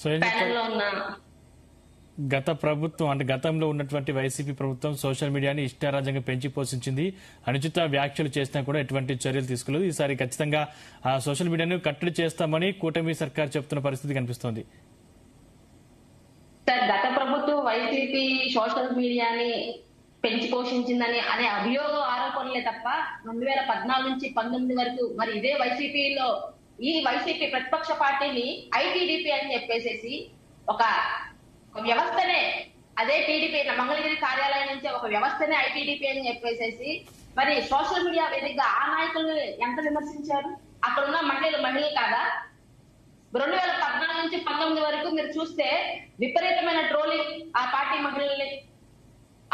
So ఏం చెప్తారు? గత ప్రభుత్వం అంటే గతంలో ఉన్నటువంటి వైసీపీ ప్రభుత్వం సోషల్ మీడియాని ఇష్టారాజ్యంగా పెంచి పోషించింది. అనుచిత వ్యాఖ్యలు చేసినా కూడా ఎటువంటి చర్యలు తీసుకోలేదు. ఈసారి ఖచ్చితంగా ఆ సోషల్ మీడియాను కట్టడి చేస్తామని కూటమి సర్కార్ చెప్తున్న పరిస్థితి కనిపిస్తోంది. సార్, గత ప్రభుత్వం వైసీపీ సోషల్ మీడియాని పెంచి పోషించిందని అనే అభియోగ ఆరోపణలే తప్ప 2014 నుంచి 19 వరకు మరి ఇదే వైసీపీలో ఈ వైసీపీ ప్రతిపక్ష పార్టీని ఐటీడీపీ అని చెప్పేసేసి ఒక వ్యవస్థనే, అదే టీడీపీ మంగళగిరి కార్యాలయం నుంచి ఒక వ్యవస్థనే ఐటీడీపీ అని చెప్పేసేసి మరి సోషల్ మీడియా వేదికగా ఆ నాయకుల్ని ఎంత విమర్శించారు? అక్కడ ఉన్న మహిళలు కాదా? 2014 నుంచి 19 వరకు మీరు చూస్తే విపరీతమైన ట్రోలింగ్ ఆ పార్టీ మహిళల్ని.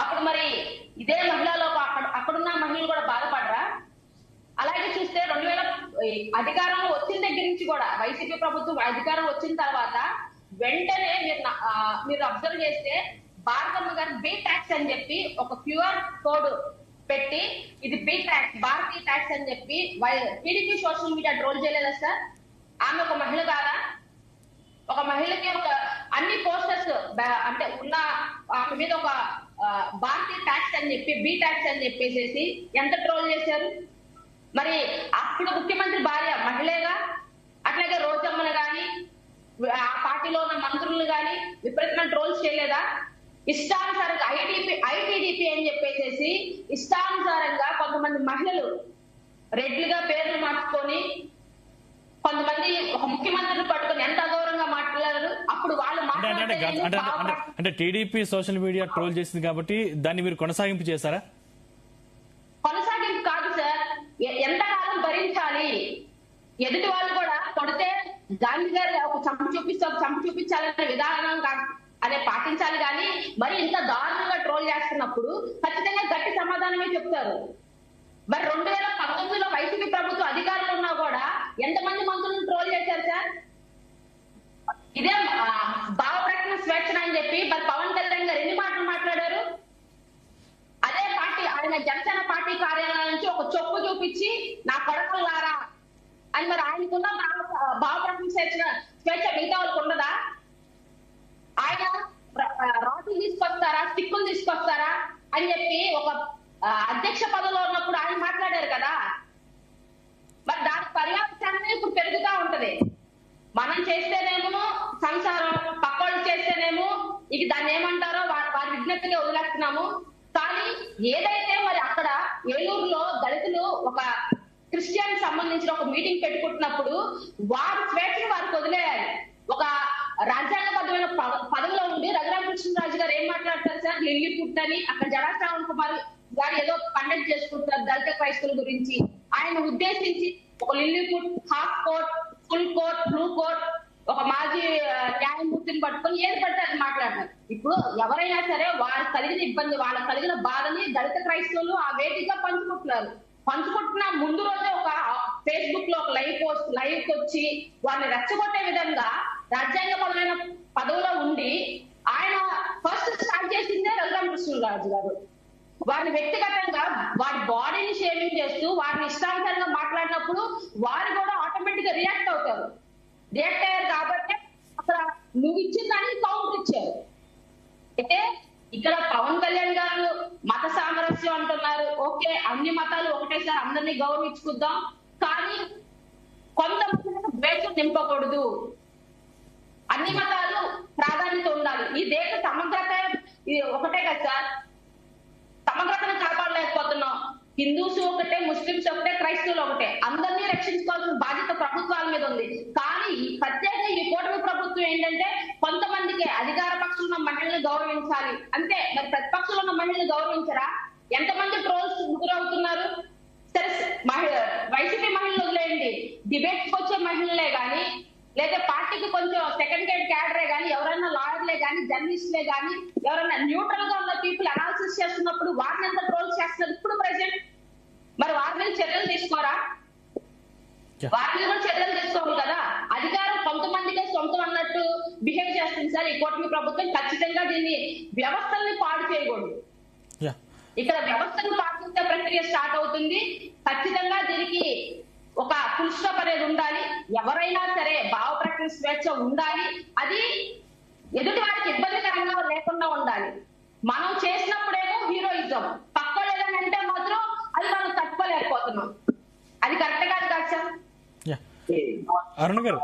అప్పుడు మరి ఇదే మహిళలో అక్కడున్న మహిళలు కూడా బాధపడరా? అలాగే చూస్తే 2000 అధికారంలో వచ్చిన దగ్గర నుంచి కూడా వైసీపీ ప్రభుత్వం అధికారం వచ్చిన తర్వాత వెంటనే మీరు అబ్జర్వ్ చేస్తే భారతమ్మ గారు బీ ట్యాక్స్ అని చెప్పి ఒక క్యూఆర్ కోడ్ పెట్టి ఇది బీ ట్యాక్స్, భారతీయ ట్యాక్స్ అని చెప్పి టీడీపీ సోషల్ మీడియా ట్రోల్ చేయలేదా సార్? ఆమె ఒక మహిళ కాదా? ఒక మహిళకి ఒక అన్ని పోస్టర్స్ అంటే ఉన్న ఆమె మీద ఒక భారతీయ ట్యాక్స్ అని చెప్పి బీ ట్యాక్స్ అని చెప్పేసేసి ఎంత ట్రోల్ చేశారు? మరి అప్పుడు ముఖ్యమంత్రి భార్య మహిళగా, అట్లాగే రోజమ్మను గాని ఆ పార్టీలో ఉన్న మంత్రులను గాని విపరీతమైన ట్రోల్స్ చేయలేదా? ఇష్టానుసారంగా ఐటీడీపీ అని చెప్పేసేసి ఇష్టానుసారంగా కొంతమంది మహిళలు రెడ్లుగా పేర్లు మార్చుకొని కొంతమంది ఒక ముఖ్యమంత్రిని పట్టుకొని ఎంత అగౌరవంగా మాట్లాడారు. అప్పుడు వాళ్ళు అంటే టీడీపీ సోషల్ మీడియా ట్రోల్ చేసింది కాబట్టి దాన్ని మీరు కొనసాగింపు చేశారా? కొనసాగింపు కాదు సార్, ఎంతకాలం భరించాలి? ఎదుటి వాళ్ళు కూడా కొడితే గాంధీ గారి ఒక చంపు చూపించాలనే విధానం అదే పాటించాలి కానీ మరి ఇంత దారుణంగా ట్రోల్ చేస్తున్నప్పుడు ఖచ్చితంగా గట్టి సమాధానమే చెప్తారు. మరి 2019లో వైసీపీ ప్రభుత్వం అధికారంలో ఉన్నా కూడా ఎంతమంది మంత్రులను ట్రోల్ చేశారు సార్? ఇదే భావ ప్రకటన స్వేచ్ఛ అని చెప్పి మరి పవన్ కళ్యాణ్ గారు ఎన్ని మాటలు మాట్లాడారు? అదే పార్టీ ఆయన జనసేన పార్టీ కార్యాలయం నుంచి ఒక చొప్పు చూపించి నా కొడకల్లారా అని మరి ఆయనకున్న భావ ప్రకటన స్వేచ్ఛ మిగతా వాళ్ళకి ఉండదా? ఆయన రాటులు తీసుకొస్తారా, స్టిక్కులు తీసుకొస్తారా అని చెప్పి ఒక అధ్యక్ష పదవిలో ఉన్నప్పుడు ఆయన మాట్లాడారు కదా. మరి దాని పర్యావరణ ఇప్పుడు పెరుగుతా ఉంటది. మనం చేస్తేనేమో సంసారం, పక్కోళ్ళు చేస్తేనేమో ఇక దాన్ని ఏమంటారో వారి విజ్ఞప్తిగా వదిలేస్తున్నాము. కానీ ఏదైతే మరి అక్కడ ఏలూరులో దళితులు ఒక క్రిస్టియన్ సంబంధించిన ఒక మీటింగ్ పెట్టుకుంటున్నప్పుడు వారి స్వేచ్ఛను వారికి వదిలేయాలి. ఒక రాజ్యాంగబద్ధమైన పదవిలో ఉండి రఘురామకృష్ణరాజు గారు ఏం మాట్లాడతారు సార్? లిల్లీ పుట్ అని అక్కడ జడా శ్రావణ్ కుమార్ గారు ఏదో కండక్ట్ చేసుకుంటారు దళిత క్రైస్తవుల గురించి. ఆయన ఉద్దేశించి ఒక Lilliput, half coat, full coat, blue coat, ఒక మాజీ న్యాయమూర్తిని పట్టుకొని ఏది పడితే అది మాట్లాడతారు. ఇప్పుడు ఎవరైనా సరే వారికి కలిగిన ఇబ్బంది, వాళ్ళకి కలిగిన బాధని దళిత క్రైస్తవులు ఆ వేదికగా పంచుకుంటున్న ముందు రోజే ఒక ఫేస్బుక్ లో ఒక లైవ్ వచ్చి వారిని రెచ్చగొట్టే విధంగా రాజ్యాంగపరమైన పదవిలో ఉండి ఆయన ఫస్ట్ స్టార్ట్ చేసిందే రఘురామకృష్ణరాజు గారు. వారిని వ్యక్తిగతంగా వారి బాడీని షేమింగ్ చేస్తూ వారిని ఇష్టానుసారంగా మాట్లాడినప్పుడు వారు కూడా ఆటోమేటిక్ గా రియాక్ట్ అయ్యారు కాబట్టి అక్కడ నువ్వు ఇచ్చిన దానికి కౌంటర్ ఇచ్చారు. అయితే ఇక్కడ పవన్ కళ్యాణ్ గారు మత సామరస్యం అంటున్నారు. ఓకే, అన్ని మతాలు ఒకటే సార్, అందరినీ గౌరవించుకుందాం, కానీ కొంతమంది ద్వేషం నింపకూడదు, అన్ని మతాలు ప్రాధాన్యత ఉండాలి. ఈ దేశ సమగ్రత ఇది ఒకటే కదా సార్, సమగ్రతను కాపాడలేకపోతున్నాం. హిందూస్ ఒకటే, ముస్లింస్ ఒకటే, క్రైస్తవులు ఒకటే, అందరినీ రక్షించుకోవాల్సిన బాధ్యత ప్రభుత్వాల మీద ఉంది. కానీ ప్రత్యేకంగా ఈ కూటమి ప్రభుత్వం ఏంటంటే కొంతమందికి అధికార పక్షంలో ఉన్న మహిళలను గౌరవించాలి అంతే. మరి ప్రతిపక్షంలో ఉన్న మహిళలు గౌరవించరా? ఎంతమంది ట్రోల్స్ గురవుతున్నారు? సరే, వైసీపీ మహిళలు వదిలేయండి, డిబేట్స్ వచ్చే మహిళలే గాని లేదా పార్టీకి కొంచెం సెకండ్ గ్రేడ్ క్యాడరే గానీ, ఎవరైనా లాయర్లే గానీ, జర్నలిస్టులే గానీ, ఎవరైనా న్యూట్రల్ గా ఉన్న పీపుల్ అనాలిసిస్ చేస్తున్నప్పుడు వారిని ఎంత ట్రోల్స్ చేస్తున్నారు ఇప్పుడు ప్రెసెంట్? మరి వారి మీద చర్యలు తీసుకోరా? వారి మీద కూడా చర్యలు తీసుకోవాలి కదా. అధికారం కొంతమందికే సొంతం అన్నట్టు బిహేవ్ చేస్తుంది సార్ ఈ కూటమి ప్రభుత్వం. ఖచ్చితంగా దీన్ని వ్యవస్థల్ని పాడు చేయకూడదు. ఇక్కడ వ్యవస్థను పాటించే ప్రక్రియ స్టార్ట్ అవుతుంది. ఖచ్చితంగా దీనికి ఒక ఫుల్ స్టాప్ అనేది ఉండాలి. ఎవరైనా సరే భావ ప్రకటన స్వేచ్ఛ ఉండాలి. అది ఎదుటి వారికి ఇబ్బందికరంగా లేకుండా ఉండాలి. మనం చేసినప్పుడేమో హీరోయిజం, పక్క లేదంటే మాత్రం అది మనం తట్టుకోలేకపోతున్నాం. అది కరెక్ట్ కాదు కదా సార్. అరుణ్ గారు